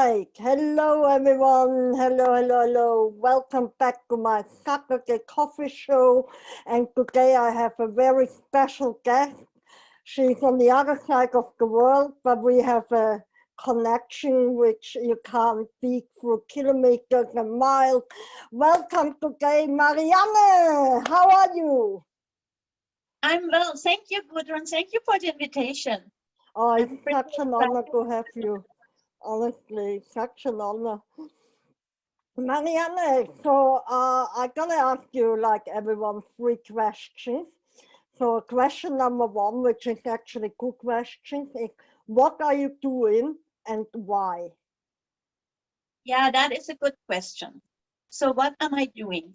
Right. Hello, everyone. Hello. Welcome back to my Saturday coffee show. And today I have a very special guest. She's on the other side of the world, but we have a connection which you can't beat through kilometers and miles. Welcome today, Mareiann. How are you? I'm well. Thank you, Gudrun. Thank you for the invitation. Oh, it's such an honor to have you. Honestly, such an honor. Mareiann, so I'm gonna ask you, like everyone, 3 questions. So question number 1, which is actually good questions, is what are you doing and why? Yeah, that is a good question. So what am I doing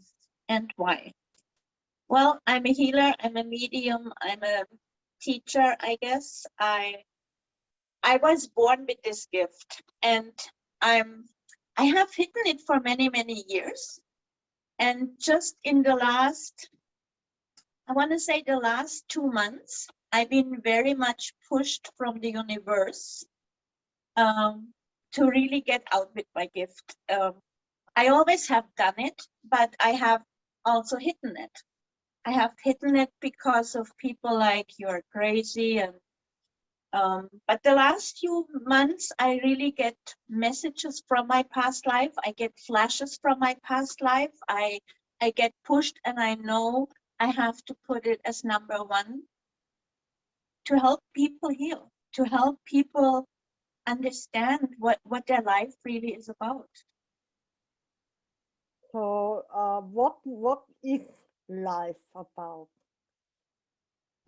and why? Well, I'm a healer, I'm a medium, I'm a teacher, I guess. I was born with this gift, and I have hidden it for many years. And just in the last, I want to say the last 2 months, I've been very much pushed from the universe to really get out with my gift. I always have done it, but I have also hidden it. I have hidden it because of people like you're crazy, and but the last few months I really get messages from my past life. I get flashes from my past life. I get pushed, and I know I have to put it as number 1 to help people heal, to help people understand what their life really is about. So what is life about?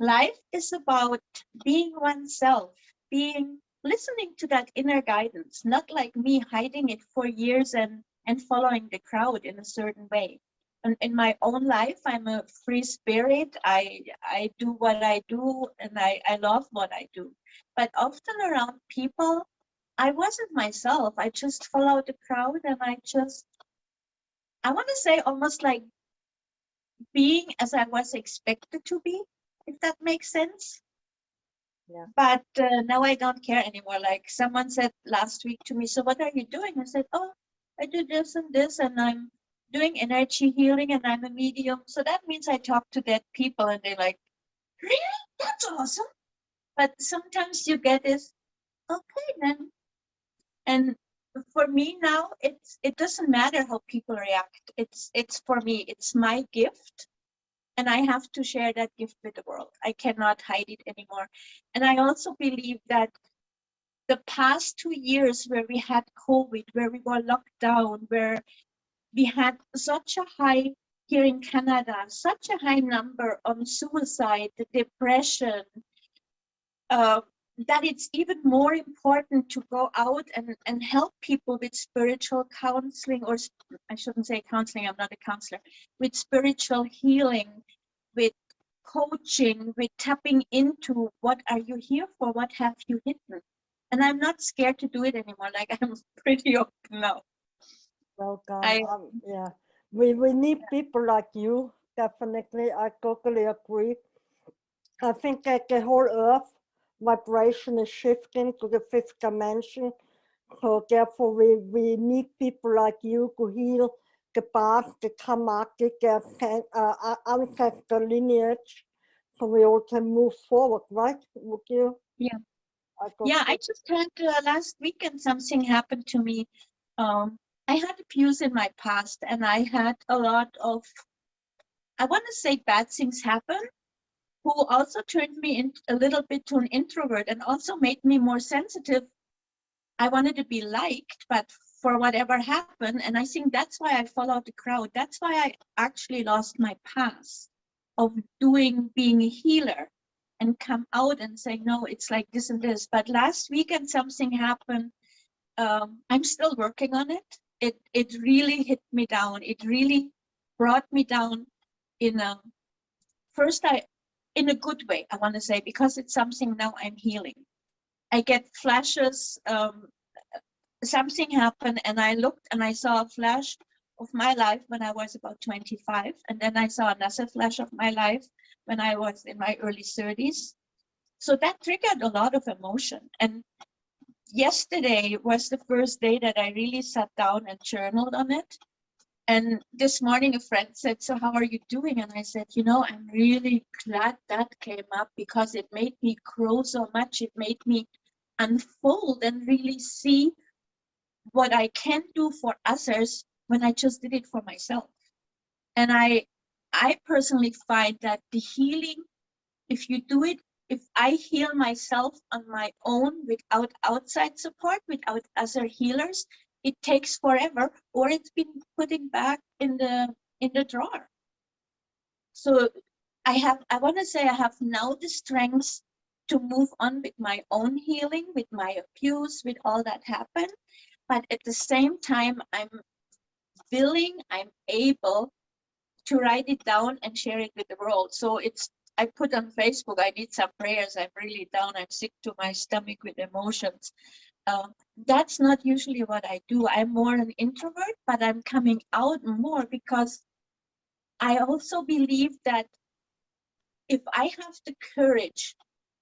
Life is about being oneself, listening to that inner guidance, not like me hiding it for years and following the crowd in a certain way. And in my own life, I'm a free spirit. I do what I do, and I love what I do. But often around people, I wasn't myself. I just followed the crowd, and I want to say almost like being as I was expected to be, if that makes sense. Yeah. But now I don't care anymore. Like someone said last week to me, so what are you doing? I said, oh, I do this and this, and I'm doing energy healing, and I'm a medium. So that means I talk to dead people, and they're like, really? That's awesome. But sometimes you get this, okay then. And for me now, it doesn't matter how people react. It's for me, it's my gift. And I have to share that gift with the world. I cannot hide it anymore. And I also believe that the past 2 years where we had COVID, where we were locked down, where we had such a high, here in Canada, such a high number on suicide, depression, that it's even more important to go out and help people with spiritual counseling, or I shouldn't say counseling, I'm not a counselor, with spiritual healing, with coaching, with tapping into what are you here for, what have you hidden. And I'm not scared to do it anymore. Like I'm pretty open now. Welcome. Yeah, we need people like you, definitely. I totally agree. I think that the whole earth vibration is shifting to the 5th dimension. So therefore we need people like you to heal the past, the karmatic, the ancestor lineage, so we all can move forward, right? Would you? Yeah. I just had last weekend something happened to me. I had abuse in my past, and I had a lot of, I want to say, bad things happen, who also turned me in a little bit to an introvert, and also made me more sensitive. I wanted to be liked, but for whatever happened, and I think that's why I followed the crowd. That's why I actually lost my path of being a healer and come out and say, no, it's like this and this. But last weekend something happened. I'm still working on it. It really hit me down. It really brought me down in a in a good way, I want to say, because it's something now I'm healing. I get flashes. Something happened, and I looked and I saw a flash of my life when I was about 25, and then I saw another flash of my life when I was in my early 30s. So that triggered a lot of emotion, and yesterday was the first day that I really sat down and journaled on it. And this morning a friend said, so how are you doing? And I said, you know, I'm really glad that came up because it made me grow so much. It made me unfold and really see what I can do for others when I just did it for myself. And I personally find that the healing, if you do it, if I heal myself on my own without outside support, without other healers, it takes forever, or it's been putting back in the drawer. So I want to say I have now the strength to move on with my own healing, with my abuse, with all that happened. But at the same time, I'm willing, I'm able to write it down and share it with the world. So I put on Facebook, I need some prayers, I'm really down, I'm sick to my stomach with emotions. That's not usually what I do. I'm more an introvert, but I'm coming out more because I also believe that if I have the courage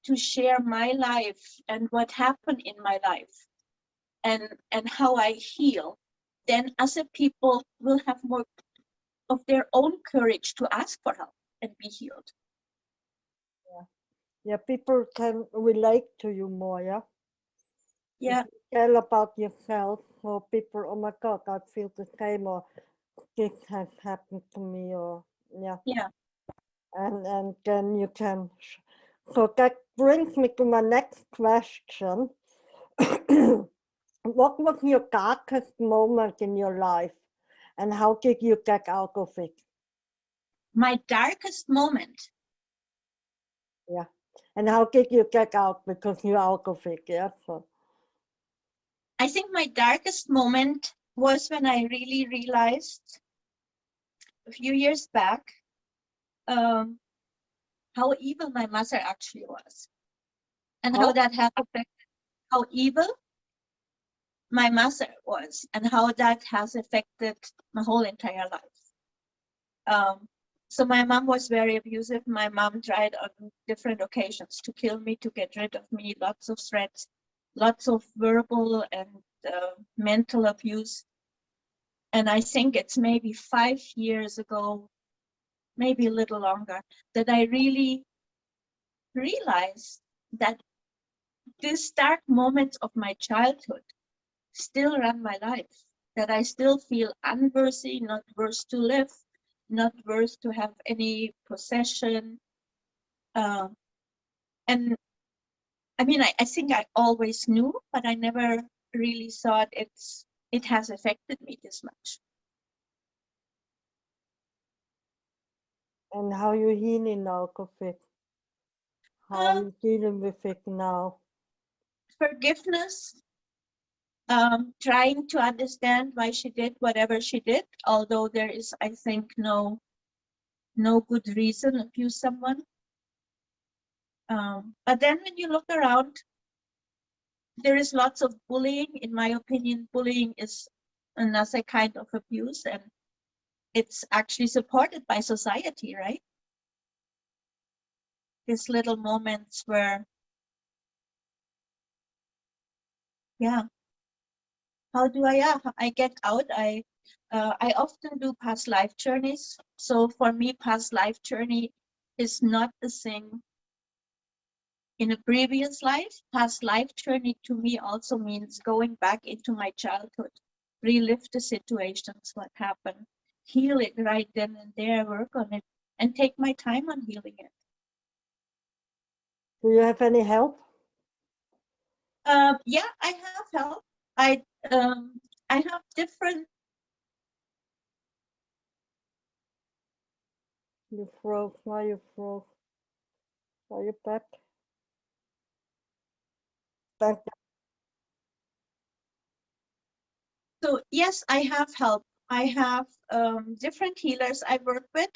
to share my life and what happened in my life and how I heal, then other people will have more of their own courage to ask for help and be healed. Yeah, people can relate to you more, yeah? Yeah. If you tell about yourself, or people, oh my God, I feel the same, or this has happened to me, or yeah. Yeah. And then you can, so that brings me to my next question. What was your darkest moment in your life, and how did you get out of it? My darkest moment. Yeah. And how did you get out, because you're out of it? Yeah. So. I think my darkest moment was when I really realized a few years back how evil my mother actually was, and how that had affected how evil my mother was, and how that has affected my whole entire life. So my mom was very abusive. My mom tried on different occasions to kill me, to get rid of me, lots of threats, lots of verbal and mental abuse. And I think it's maybe 5 years ago, maybe a little longer, that I really realized that these dark moments of my childhood still run my life, that I still feel unworthy, not worth to live, not worth to have any possession. And I mean, I think I always knew, but I never really thought it has affected me this much. And how you healing out of it? How are you dealing with it now? Forgiveness, trying to understand why she did whatever she did, although there is, I think, no good reason to abuse someone. But then when you look around, there is lots of bullying. In my opinion, bullying is another kind of abuse, and it's actually supported by society, right? These little moments where, yeah, how do I get out? I often do past life journeys. So for me, past life journey is not the thing in a previous life. Past life journey to me also means going back into my childhood, relive the situations, what happened, heal it right then and there, work on it, and take my time on healing it. Do you have any help? Yeah, I have help. I have different. You froze. Why you froze? Are you back? Back. So yes, I have help. I have different healers I work with.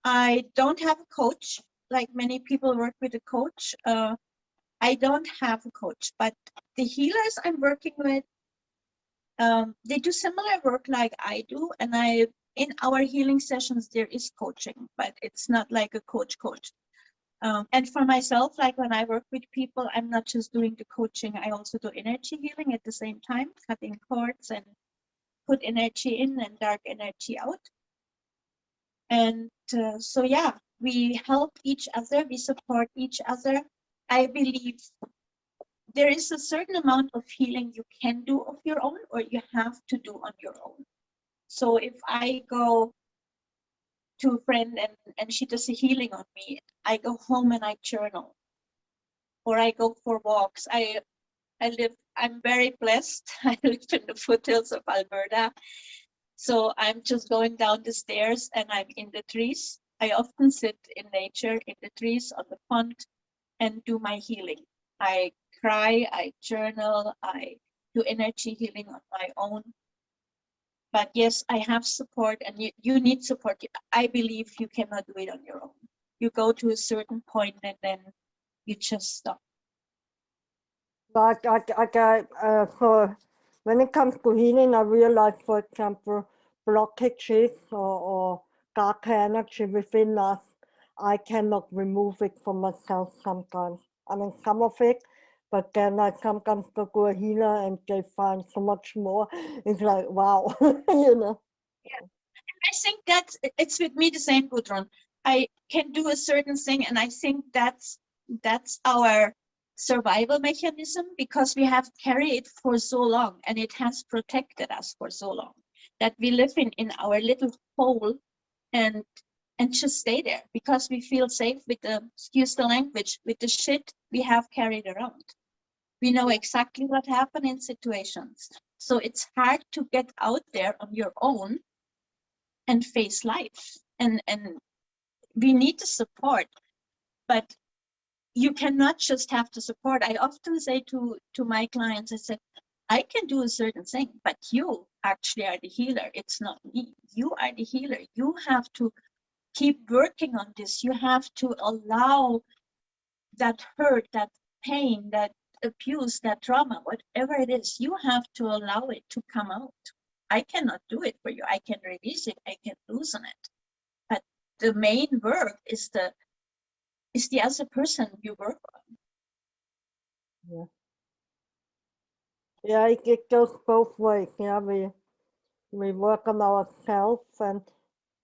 I don't have a coach like many people work with a coach. I don't have a coach, but the healers I'm working with, they do similar work like I do, and in our healing sessions there is coaching, but it's not like a coach. And for myself, like when I work with people, I'm not just doing the coaching, I also do energy healing at the same time, cutting cords and put energy in and dark energy out. And so, yeah, we help each other, we support each other. I believe there is a certain amount of healing you can do of your own, or you have to do on your own. So if I go to a friend and she does a healing on me, I go home and I journal, or I go for walks. I'm very blessed. I live in the foothills of Alberta. So I'm just going down the stairs and I'm in the trees. I often sit in nature, in the trees, on the pond, and do my healing. I cry, I journal, I do energy healing on my own. But yes, I have support, and you need support. I believe you cannot do it on your own. You go to a certain point and then you just stop. But for when it comes to healing, I realize, for example, blockages or dark energy within us, I cannot remove it from myself sometimes. I mean, some of it, but then I sometimes go to a healer and they find so much more. It's like, wow, you know. Yeah. I think it's with me the same, Gudrun. I can do a certain thing, and I think that's our survival mechanism, because we have carried it for so long and it has protected us for so long that we live in our little hole and just stay there because we feel safe with the, excuse the language, with the shit we have carried around. We know exactly what happened in situations. So it's hard to get out there on your own and face life. And we need the support, but you cannot just have the support. I often say to my clients, I said, I can do a certain thing, but you actually are the healer. It's not me. You are the healer. You have to keep working on this. You have to allow that hurt, that pain, that abuse, that trauma, whatever it is, you have to allow it to come out. I cannot do it for you. I can release it. I can loosen it. But the main work is the other person you work on. Yeah. Yeah, it goes both ways. Yeah, we work on ourselves and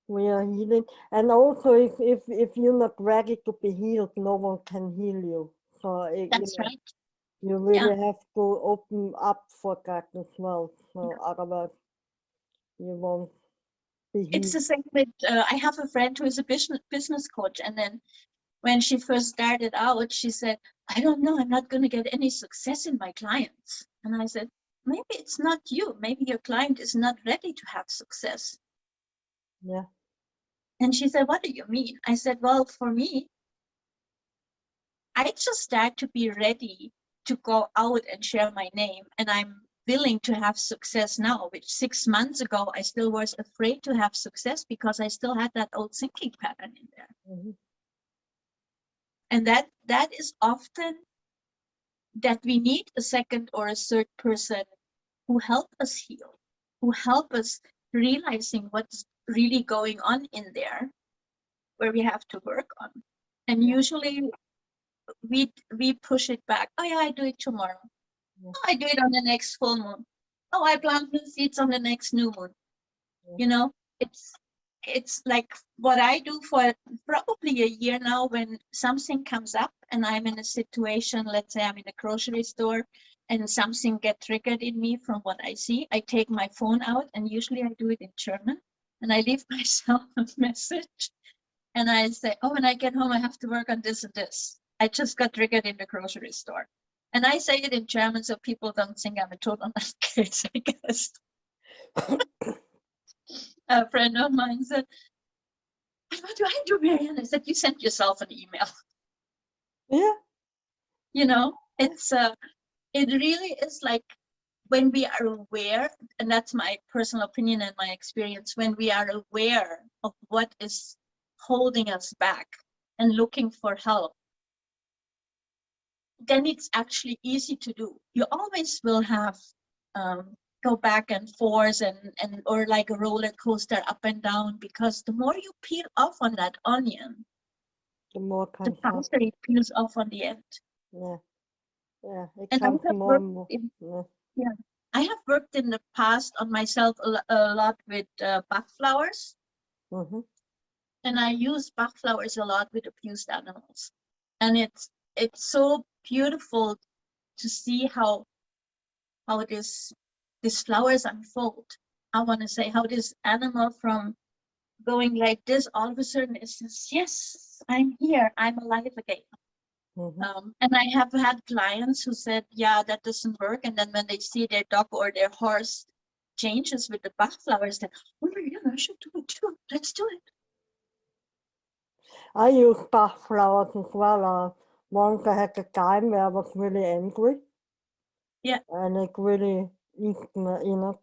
we are healing. And also, if you're not ready to be healed, no one can heal you. So That's right. you really have to open up for that as well. So otherwise, you won't be healed. It's the same with, I have a friend who is a business coach, and then when she first started out, she said, I don't know, I'm not going to get any success in my clients. And I said, maybe it's not you. Maybe your client is not ready to have success. Yeah. And she said, what do you mean? I said, well, for me, I just start to be ready to go out and share my name. And I'm willing to have success now, which 6 months ago, I still was afraid to have success because I still had that old thinking pattern in there. Mm-hmm. And that is often that we need a second or a third person who help us heal, who help us realizing what's really going on in there, where we have to work on. And usually we push it back. Oh yeah, I do it tomorrow. Oh, I do it on the next full moon. Oh, I plant new seeds on the next new moon. You know, it's like what I do for probably a year now. When something comes up and I'm in a situation, let's say I'm in a grocery store and something gets triggered in me from what I see, I take my phone out, and usually I do it in German, and I leave myself a message and I say, oh, when I get home, I have to work on this and this. I just got triggered in the grocery store. And I say it in German so people don't think I'm a total nutcase, I guess. A friend of mine said, what do I do, Mareiann? I said, you sent yourself an email. Yeah. You know, it's it really is like when we are aware, and that's my personal opinion and my experience, when we are aware of what is holding us back and looking for help, then it's actually easy to do. You always will have go back and forth and or like a roller coaster up and down, because the more you peel off on that onion, the more the comes up. faster it peels off on the end. Yeah, yeah, it And I comes have more and worked more. in, Yeah. yeah, I have worked in the past on myself a lot with Bach flowers. Mm-hmm. And I use Bach flowers a lot with abused animals. And it's so beautiful to see how these flowers unfold. I want to say how this animal from going like this, all of a sudden it says, yes, I'm here, I'm alive again. Mm-hmm. And I have had clients who said, yeah, that doesn't work. And then when they see their dog or their horse changes with the Bach flowers, then, oh yeah, I should do it too. Let's do it. I use Bach flowers as well. Once I had a guy where I was really angry. Yeah. And it really,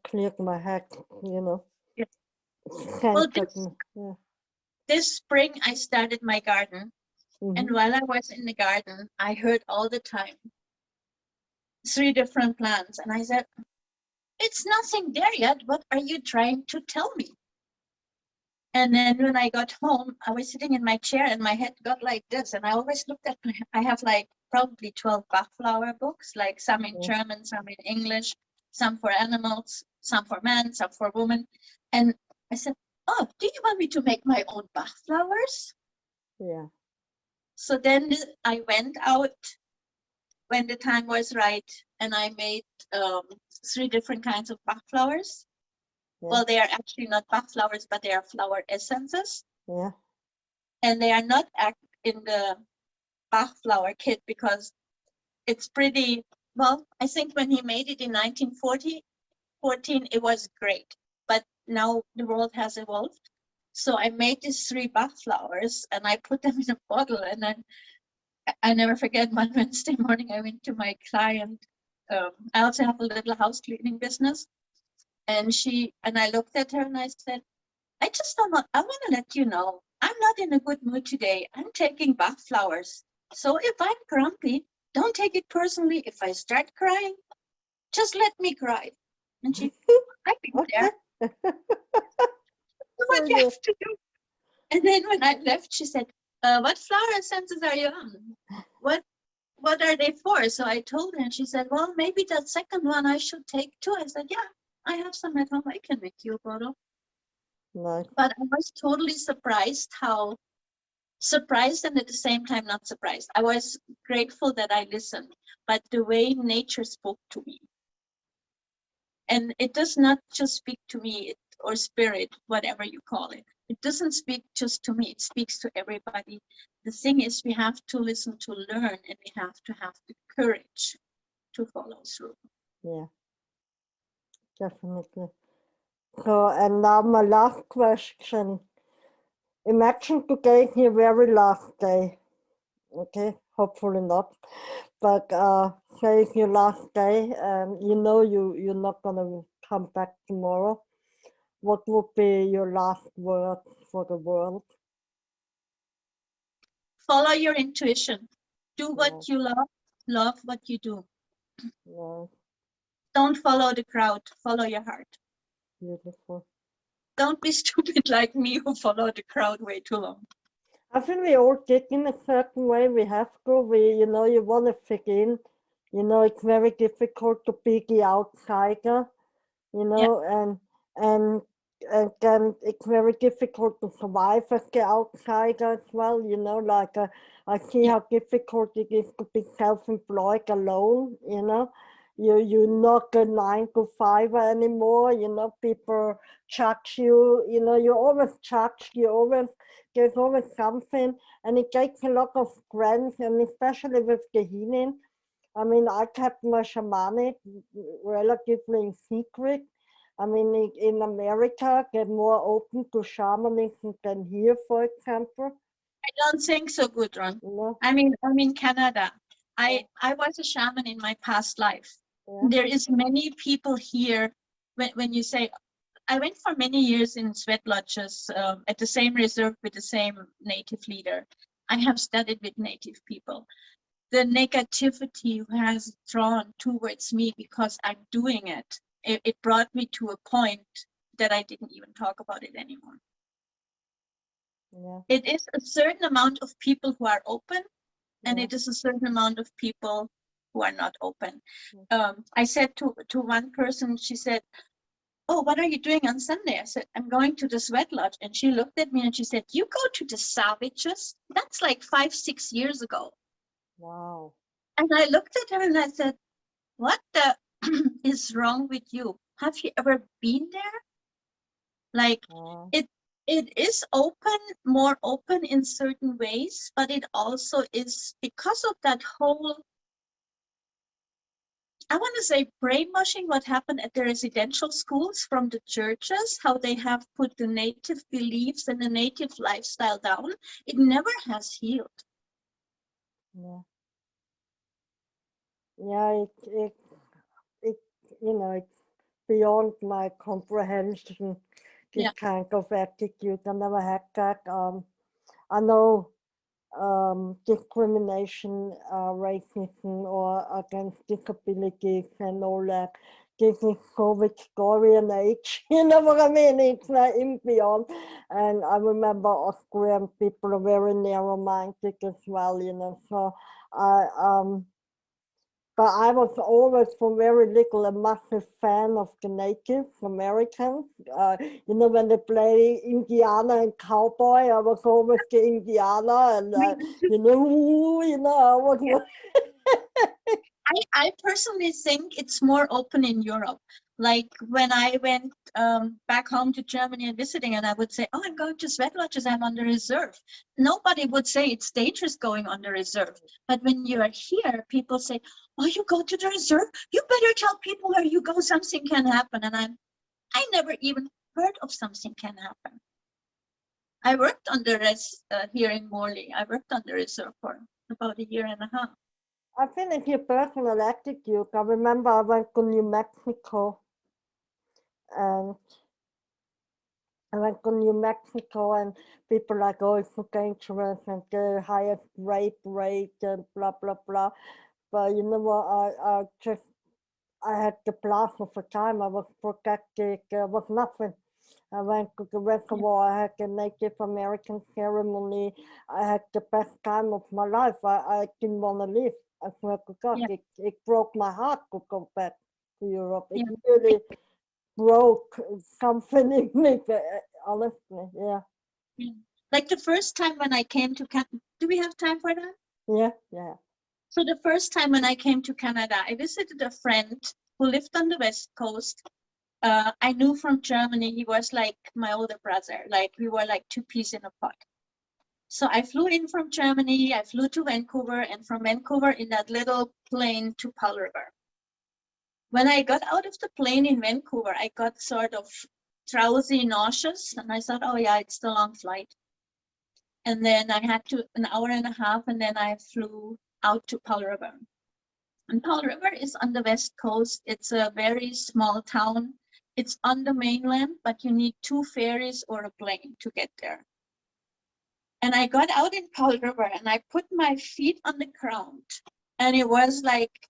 cleared my head, Yeah. Well, this spring I started my garden. Mm-hmm. And while I was in the garden, I heard all the time 3 different plants. And I said, it's nothing there yet. What are you trying to tell me? And then when I got home, I was sitting in my chair and my head got like this. And I always looked at I have like probably 12 Bach flower books, like some in German, some in English, some for animals, some for men, some for women. And I said, oh, do you want me to make my own Bach flowers? Yeah. So then I went out when the time was right, and I made 3 different kinds of Bach flowers. Yeah. Well, they are actually not Bach flowers, but they are flower essences. Yeah. And they are not in the Bach flower kit because it's pretty, well, I think when he made it in 1914, it was great. But now the world has evolved. So I made these 3 Bach flowers and I put them in a bottle, and then I never forget one Wednesday morning I went to my client. I also have a little house cleaning business, and I looked at her and I said, I want to let you know, I'm not in a good mood today. I'm taking Bach flowers. So if I'm grumpy, don't take it personally. If I start crying, just let me cry. And she, I've been there. What you have to do. And then when I left, she said, what flower essences are you on? What are they for? So I told her, and she said, well, maybe that second one I should take too. I said, yeah, I have some at home. I can make you a bottle. Nice. But I was totally surprised and at the same time not surprised. I was grateful that I listened, but the way nature spoke to me. And it does not just speak to me, or spirit, whatever you call it. It doesn't speak just to me, it speaks to everybody. The thing is, we have to listen to learn, and we have to have the courage to follow through. Yeah, definitely. So, and now my last question. Imagine today is your very last day. Okay, hopefully not. But say it's your last day and you're not gonna come back tomorrow. What would be your last word for the world? Follow your intuition. Do what you love what you do. No. Don't follow the crowd, follow your heart. Beautiful. Don't be stupid like me who followed the crowd way too long. I think we all did in a certain way. We have to. You want to fit in. It's very difficult to be the outsider. And then it's very difficult to survive as the outsider as well. I see how difficult it is to be self-employed alone. You're not a 9-to-5 anymore. People judge you. You're always judged. There's always something, and it takes a lot of strength, and especially with the healing. I mean, I kept my shamanic relatively in secret. I mean, in America, they're more open to shamanism than here, for example. I don't think so, Gudrun. No. I'm in Canada. I was a shaman in my past life. Yeah. There is many people here. When you say, I went for many years in sweat lodges at the same reserve with the same native leader. I have studied with native people. The negativity has drawn towards me because I'm doing it. It brought me to a point that I didn't even talk about it anymore. Yeah. It is a certain amount of people who are open, and Yeah. it is a certain amount of people who are not open. Yeah. I said to one person, she said, "Oh, what are you doing on Sunday?" I said, "I'm going to the sweat lodge." And she looked at me and she said, "You go to the savages? That's like 5-6 years ago." Wow. And I looked at her and I said, "What the is wrong with you? Have you ever been there?" Like, it is open, more open in certain ways, but it also is because of that whole, I want to say, brainwashing what happened at the residential schools from the churches, how they have put the native beliefs and the native lifestyle down. It never has healed. Yeah. Yeah, it, you know, it's beyond my comprehension, this kind of attitude. I never had that. I know discrimination, racism, or against disabilities and all that. This is so Victorian age, you know what I mean? It's not in beyond. And I remember Austrian people are very narrow-minded as well, you know. So but I was always from very little a massive fan of the Native Americans. You know, when they play Indiana and cowboy, I was always the Indiana, and you know, I was. I personally think it's more open in Europe. Like when I went back home to Germany and visiting, and I would say, "Oh, I'm going to sweat lodges, I'm on the reserve." Nobody would say it's dangerous going on the reserve. But when you are here, people say, "Oh, you go to the reserve? You better tell people where you go, something can happen." And I never even heard of something can happen. I worked on the here in Morley. I worked on the reserve for about 1.5 years. I think it's your personal attitude. I remember I went to New Mexico, and people like, "Oh, it's so dangerous and the highest rape rate and blah, blah, blah." But you know what, I had the blast of a time. I was protected, was nothing. I went to the reservoir, I had the Native American ceremony. I had the best time of my life. I didn't want to leave. I swear to God, it broke my heart to go back to Europe. It really broke something in me, honestly, yeah. Like the first time when I came to Canada, do we have time for that? Yeah. So the first time when I came to Canada, I visited a friend who lived on the West Coast. I knew from Germany. He was like my older brother. Like we were like two peas in a pod. So I flew in from Germany. I flew to Vancouver, and from Vancouver in that little plane to Pearl River. When I got out of the plane in Vancouver, I got sort of drowsy, nauseous, and I thought, "Oh yeah, it's the long flight." And then I had to 1.5 hours, and then I flew out to Pearl River. And Pearl River is on the West Coast. It's a very small town. It's on the mainland, but you need 2 ferries or a plane to get there. And I got out in Pearl River and I put my feet on the ground, and it was like,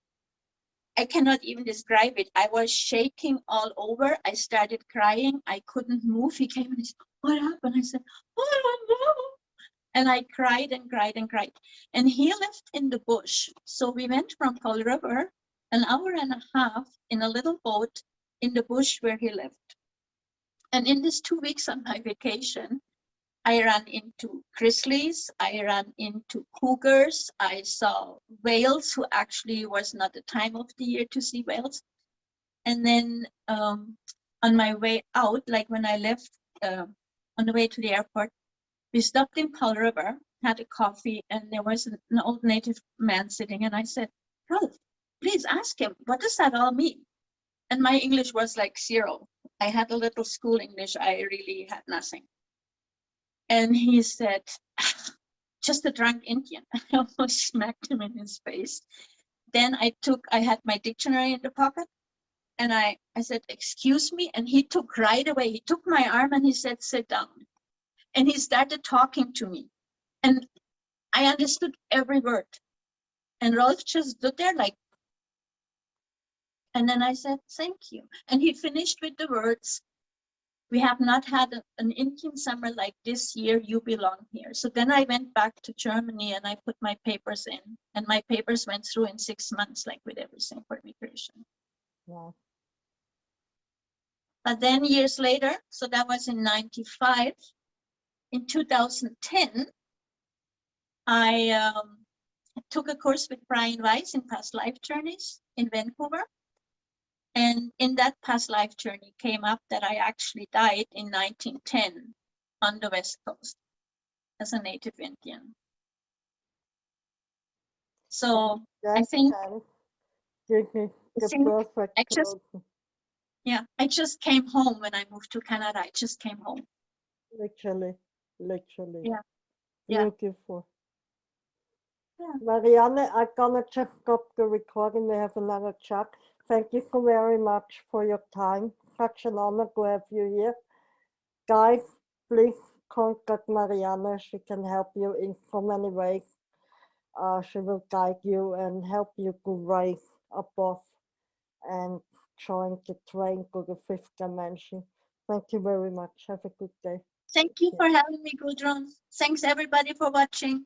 I cannot even describe it. I was shaking all over. I started crying. I couldn't move. He came and he said, "What happened?" I said, "Oh, I don't know." And I cried and cried and cried. And he lived in the bush. So we went from Pearl River 1.5 hours in a little boat in the bush where he lived. And in these 2 weeks on my vacation, I ran into grizzlies, I ran into cougars, I saw whales, who actually was not the time of the year to see whales. And then on my way out, like when I left on the way to the airport, we stopped in Pearl River, had a coffee, and there was an old Native man sitting, and I said, "Ralph, please ask him, what does that all mean?" And my English was like 0. I had a little school English, I really had nothing. And he said, "Just a drunk Indian." I almost smacked him in his face. Then I had my dictionary in the pocket, and I said, "Excuse me," and he took right away. He took my arm and he said, "Sit down." And he started talking to me. And I understood every word. And Rolf just stood there like, and then I said, "Thank you." And he finished with the words, we have not had an Indian summer like this year. You belong here. So then I went back to Germany and I put my papers in, and my papers went through in 6 months, like with everything for immigration. Wow. But then years later, so that was in 95, in 2010, I took a course with Brian Weiss in past life journeys in Vancouver. And in that past life journey came up that I actually died in 1910 on the West Coast as a native Indian. So I think Give me the perfect I just came home when I moved to Canada. I just came home. Literally. Yeah. Beautiful. Yeah. Mareiann, I'm gonna check up the recording. We have another chat. Thank you so very much for your time. Such an honor to have you here. Guys, please contact Mareiann. She can help you in so many ways. She will guide you and help you to rise above and join the train to the fifth dimension. Thank you very much. Have a good day. Thank you for having me, Gudrun. Thanks everybody for watching.